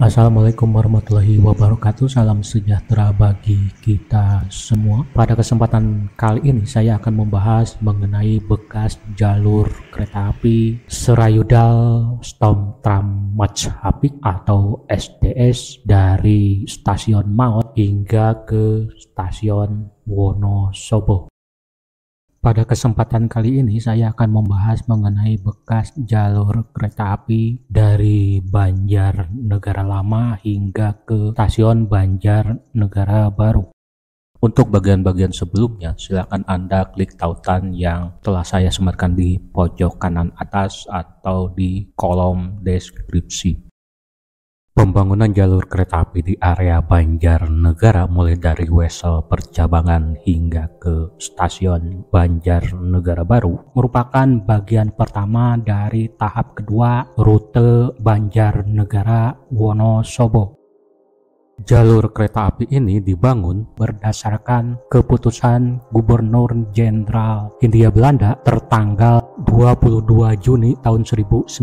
Assalamualaikum warahmatullahi wabarakatuh. Salam sejahtera bagi kita semua. Pada kesempatan kali ini saya akan membahas mengenai bekas jalur kereta api Serayudal Stom Tram Majapahit atau SDS dari stasiun Maot hingga ke stasiun Wonosobo. Pada kesempatan kali ini saya akan membahas mengenai bekas jalur kereta api dari Banjarnegara Lama hingga ke stasiun Banjarnegara Baru. Untuk bagian-bagian sebelumnya, silakan Anda klik tautan yang telah saya sematkan di pojok kanan atas atau di kolom deskripsi. Pembangunan jalur kereta api di area Banjarnegara mulai dari Wesel Percabangan hingga ke stasiun Banjarnegara Baru merupakan bagian pertama dari tahap kedua rute Banjarnegara Wonosobo. Jalur kereta api ini dibangun berdasarkan keputusan Gubernur Jenderal Hindia Belanda tertanggal 22 Juni tahun 1912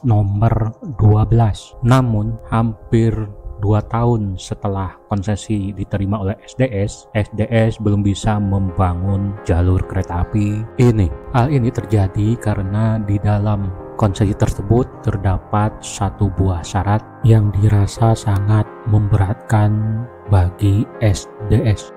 nomor 12. Namun hampir 2 tahun setelah konsesi diterima oleh SDS belum bisa membangun jalur kereta api ini. Hal ini terjadi karena di dalam konsesi tersebut terdapat satu buah syarat yang dirasa sangat memberatkan bagi SDS.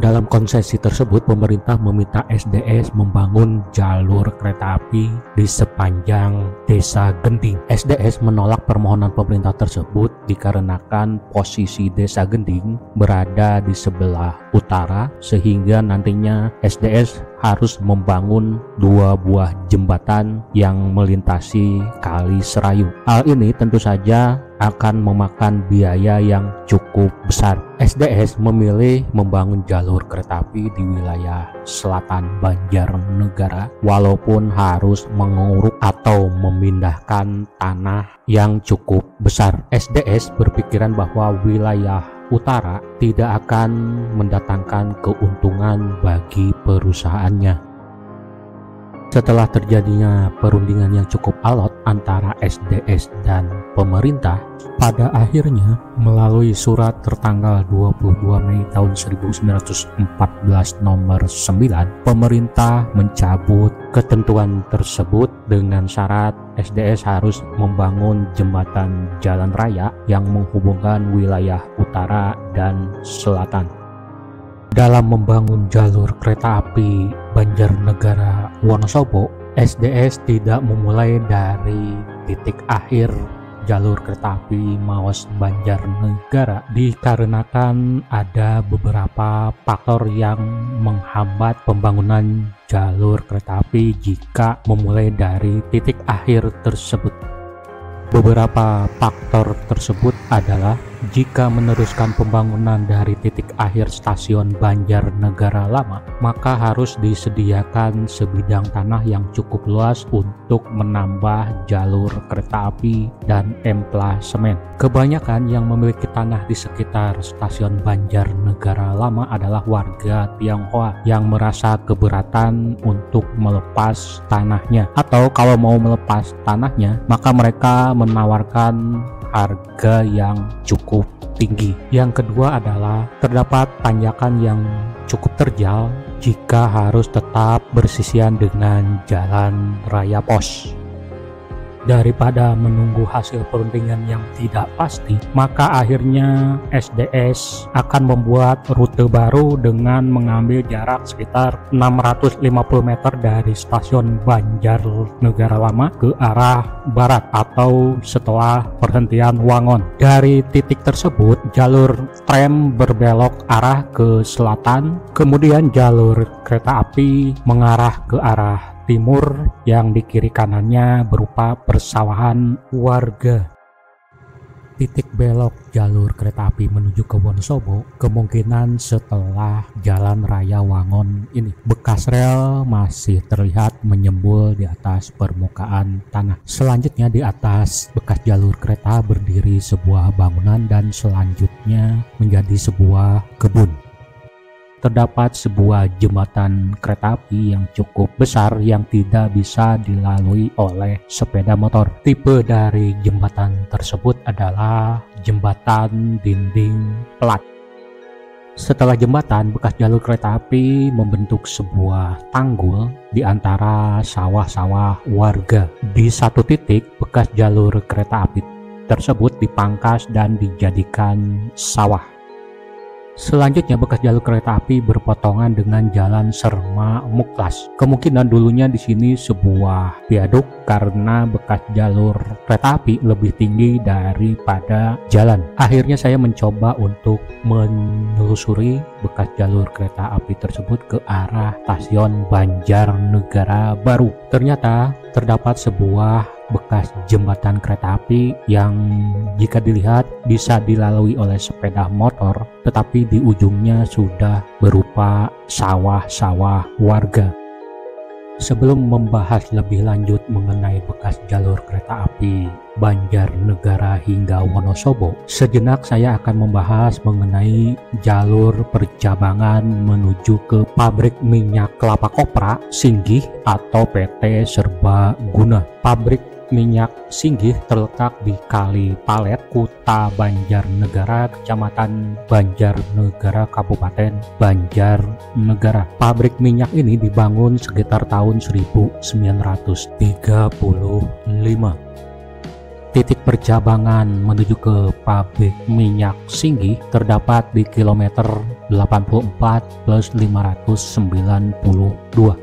Dalam konsesi tersebut, pemerintah meminta SDS membangun jalur kereta api di sepanjang Desa Gending. SDS menolak permohonan pemerintah tersebut dikarenakan posisi Desa Gending berada di sebelah utara, sehingga nantinya SDS harus membangun 2 buah jembatan yang melintasi Kali Serayu. Hal ini tentu saja akan memakan biaya yang cukup besar. SDS memilih membangun jalur kereta api di wilayah selatan Banjarnegara walaupun harus menguruk atau memindahkan tanah yang cukup besar. SDS berpikiran bahwa wilayah utara tidak akan mendatangkan keuntungan bagi perusahaannya. Setelah terjadinya perundingan yang cukup alot antara SDS dan pemerintah, pada akhirnya melalui surat tertanggal 22 Mei tahun 1914 nomor 9, pemerintah mencabut ketentuan tersebut dengan syarat SDS harus membangun jembatan jalan raya yang menghubungkan wilayah utara dan selatan. Dalam membangun jalur kereta api Banjarnegara Wonosobo, SDS tidak memulai dari titik akhir jalur kereta api Maos Banjarnegara dikarenakan ada beberapa faktor yang menghambat pembangunan jalur kereta api jika memulai dari titik akhir tersebut. Beberapa faktor tersebut adalah jika meneruskan pembangunan dari titik akhir stasiun Banjarnegara Lama, maka harus disediakan sebidang tanah yang cukup luas untuk menambah jalur kereta api dan emplasemen. Kebanyakan yang memiliki tanah di sekitar stasiun Banjarnegara Lama adalah warga Tionghoa yang merasa keberatan untuk melepas tanahnya, atau kalau mau melepas tanahnya maka mereka menawarkan harga yang cukup tinggi. Yang kedua adalah terdapat tanjakan yang cukup terjal jika harus tetap bersisian dengan jalan raya pos. Daripada menunggu hasil perundingan yang tidak pasti, maka akhirnya SDS akan membuat rute baru dengan mengambil jarak sekitar 650 meter dari stasiun Banjarnegara Lama ke arah barat atau setelah perhentian Wangon. Dari titik tersebut, jalur tram berbelok arah ke selatan, kemudian jalur kereta api mengarah ke arah timur yang di kiri kanannya berupa persawahan warga. Titik belok jalur kereta api menuju ke Wonosobo kemungkinan setelah jalan raya Wangon ini. Bekas rel masih terlihat menyembul di atas permukaan tanah. Selanjutnya di atas bekas jalur kereta berdiri sebuah bangunan dan selanjutnya menjadi sebuah kebun. terdapat sebuah jembatan kereta api yang cukup besar yang tidak bisa dilalui oleh sepeda motor. Tipe dari jembatan tersebut adalah jembatan dinding pelat. Setelah jembatan, bekas jalur kereta api membentuk sebuah tanggul di antara sawah-sawah warga. Di satu titik, bekas jalur kereta api tersebut dipangkas dan dijadikan sawah. Selanjutnya, bekas jalur kereta api berpotongan dengan jalan Serma Muklas. Kemungkinan dulunya di sini sebuah viaduk karena bekas jalur kereta api lebih tinggi daripada jalan. Akhirnya saya mencoba untuk menelusuri bekas jalur kereta api tersebut ke arah stasiun Banjarnegara Baru. Ternyata terdapat sebuah bekas jembatan kereta api yang jika dilihat bisa dilalui oleh sepeda motor, tetapi di ujungnya sudah berupa sawah-sawah warga. Sebelum membahas lebih lanjut mengenai bekas jalur kereta api Banjarnegara hingga Wonosobo, sejenak saya akan membahas mengenai jalur percabangan menuju ke pabrik minyak kelapa kopra Singgih atau PT Serbaguna. Pabrik minyak Singgih terletak di Kali Palet, Kuta Banjarnegara, Kecamatan Banjarnegara, Kabupaten Banjarnegara. Pabrik minyak ini dibangun sekitar tahun 1935. Titik percabangan menuju ke pabrik minyak Singgih terdapat di kilometer 84 plus 592.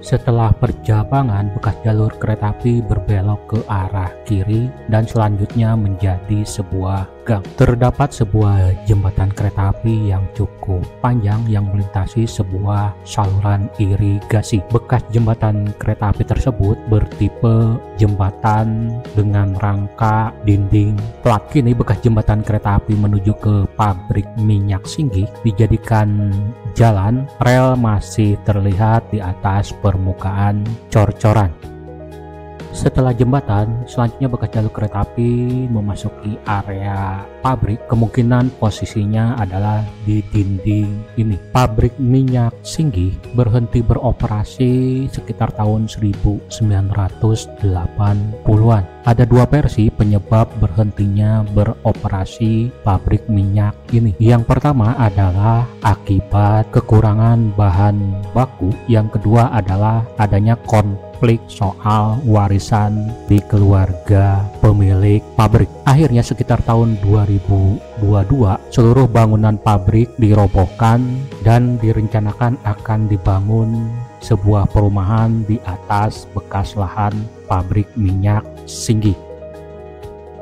Setelah percabangan, bekas jalur kereta api berbelok ke arah kiri dan selanjutnya menjadi sebuah gang. Terdapat sebuah jembatan kereta api yang cukup panjang yang melintasi sebuah saluran irigasi. Bekas jembatan kereta api tersebut bertipe jembatan dengan rangka dinding plat. Kini bekas jembatan kereta api menuju ke pabrik minyak Singgih dijadikan jalan, rel masih terlihat di atas permukaan cor-coran. Setelah jembatan, selanjutnya bekas jalur kereta api memasuki area pabrik. Kemungkinan posisinya adalah di dinding ini. Pabrik minyak Singgih berhenti beroperasi sekitar tahun 1980-an. Ada dua versi penyebab berhentinya beroperasi pabrik minyak ini. Yang pertama adalah akibat kekurangan bahan baku. Yang kedua adalah adanya konflik soal warisan di keluarga pemilik pabrik. Akhirnya sekitar tahun 2022 seluruh bangunan pabrik dirobohkan dan direncanakan akan dibangun sebuah perumahan di atas bekas lahan pabrik minyak Singgih.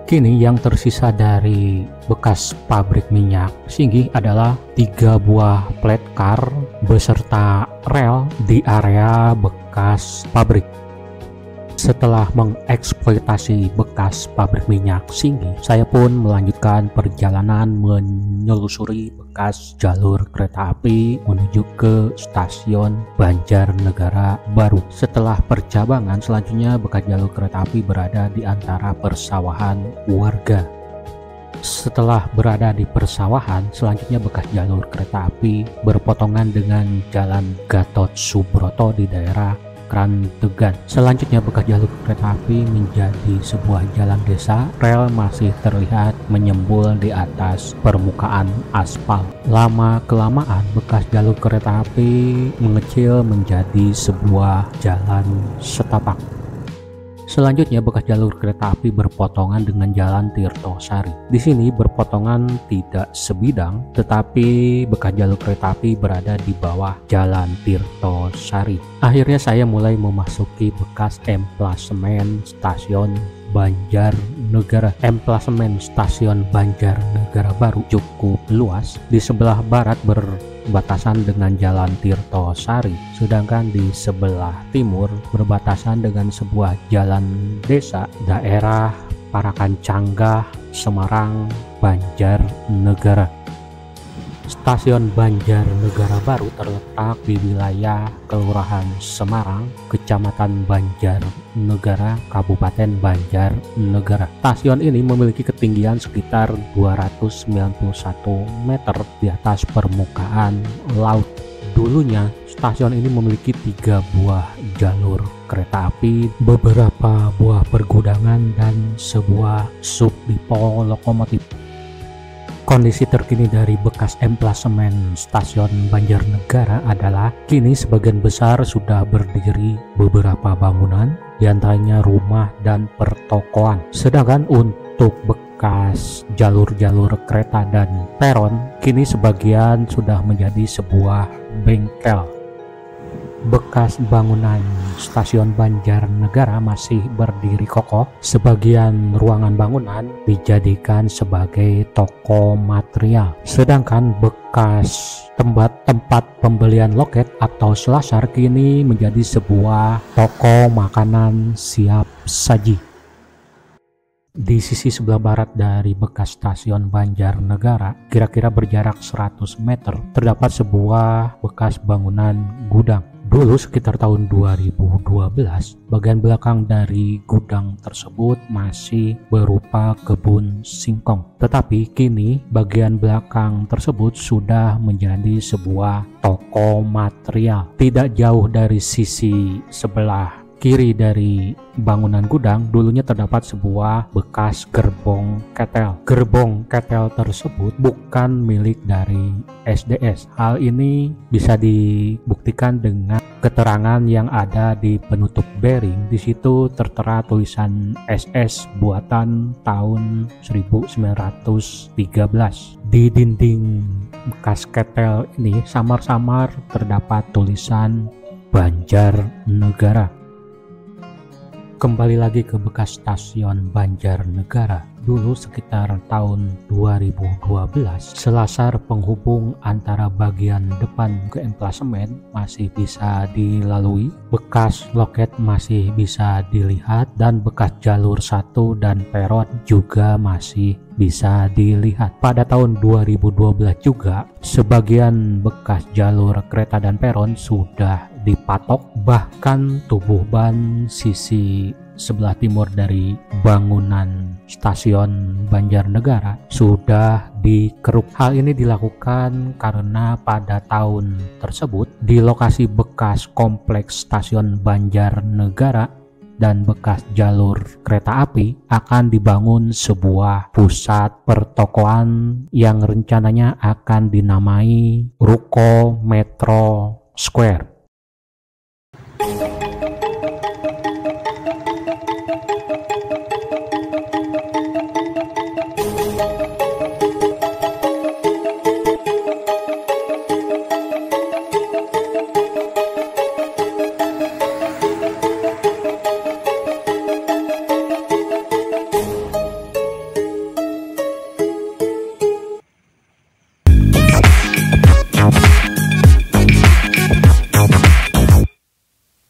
Kini yang tersisa dari bekas pabrik minyak Singgih adalah 3 buah flat car beserta rel di area bekas pabrik. Setelah mengeksploitasi bekas pabrik minyak Singgih, saya pun melanjutkan perjalanan menelusuri bekas jalur kereta api menuju ke stasiun Banjarnegara Baru. Setelah percabangan, selanjutnya bekas jalur kereta api berada di antara persawahan warga. Setelah berada di persawahan, selanjutnya bekas jalur kereta api berpotongan dengan Jalan Gatot Subroto di daerah Krantegan. Selanjutnya bekas jalur kereta api menjadi sebuah jalan desa. Rel masih terlihat menyembul di atas permukaan aspal. Lama-kelamaan bekas jalur kereta api mengecil menjadi sebuah jalan setapak. Selanjutnya bekas jalur kereta api berpotongan dengan Jalan Tirtosari. Di sini berpotongan tidak sebidang, tetapi bekas jalur kereta api berada di bawah Jalan Tirtosari. Akhirnya saya mulai memasuki bekas emplasemen stasiun Banjarnegara. Emplasemen stasiun Banjarnegara Baru cukup luas. Di sebelah barat berbatasan dengan Jalan Tirtosari, sedangkan di sebelah timur berbatasan dengan sebuah jalan desa daerah Parakan Canggah, Semarang, Banjarnegara. Stasiun Banjarnegara Baru terletak di wilayah Kelurahan Semarang, Kecamatan Banjarnegara, Kabupaten Banjarnegara. Stasiun ini memiliki ketinggian sekitar 291 meter di atas permukaan laut. Dulunya stasiun ini memiliki 3 buah jalur kereta api, beberapa buah pergudangan, dan sebuah subdipo lokomotif. Kondisi terkini dari bekas emplasemen stasiun Banjarnegara adalah kini sebagian besar sudah berdiri beberapa bangunan, diantaranya rumah dan pertokoan. Sedangkan untuk bekas jalur-jalur kereta dan peron, kini sebagian sudah menjadi sebuah bengkel. Bekas bangunan stasiun Banjarnegara masih berdiri kokoh. Sebagian ruangan bangunan dijadikan sebagai toko material. Sedangkan bekas tempat pembelian loket atau selasar kini menjadi sebuah toko makanan siap saji. Di sisi sebelah barat dari bekas stasiun Banjarnegara, kira-kira berjarak 100 meter, terdapat sebuah bekas bangunan gudang. Dulu sekitar tahun 2012, bagian belakang dari gudang tersebut masih berupa kebun singkong. Tetapi kini bagian belakang tersebut sudah menjadi sebuah toko material. Tidak jauh dari sisi sebelah kiri dari bangunan gudang, dulunya terdapat sebuah bekas gerbong ketel. Gerbong ketel tersebut bukan milik dari SDS. Hal ini bisa dibuktikan dengan keterangan yang ada di penutup bearing. Di situ tertera tulisan SS buatan tahun 1913. Di dinding bekas ketel ini samar-samar terdapat tulisan Banjarnegara. Kembali lagi ke bekas stasiun Banjarnegara. Dulu sekitar tahun 2012, selasar penghubung antara bagian depan ke emplasemen masih bisa dilalui, bekas loket masih bisa dilihat, dan bekas jalur 1 dan peron juga masih bisa dilihat. Pada tahun 2012 juga, sebagian bekas jalur kereta dan peron sudah dipatok, bahkan tubuh ban sisi sebelah timur dari bangunan stasiun Banjarnegara sudah dikeruk. Hal ini dilakukan karena pada tahun tersebut di lokasi bekas kompleks stasiun Banjarnegara dan bekas jalur kereta api akan dibangun sebuah pusat pertokoan yang rencananya akan dinamai Ruko Metro Square.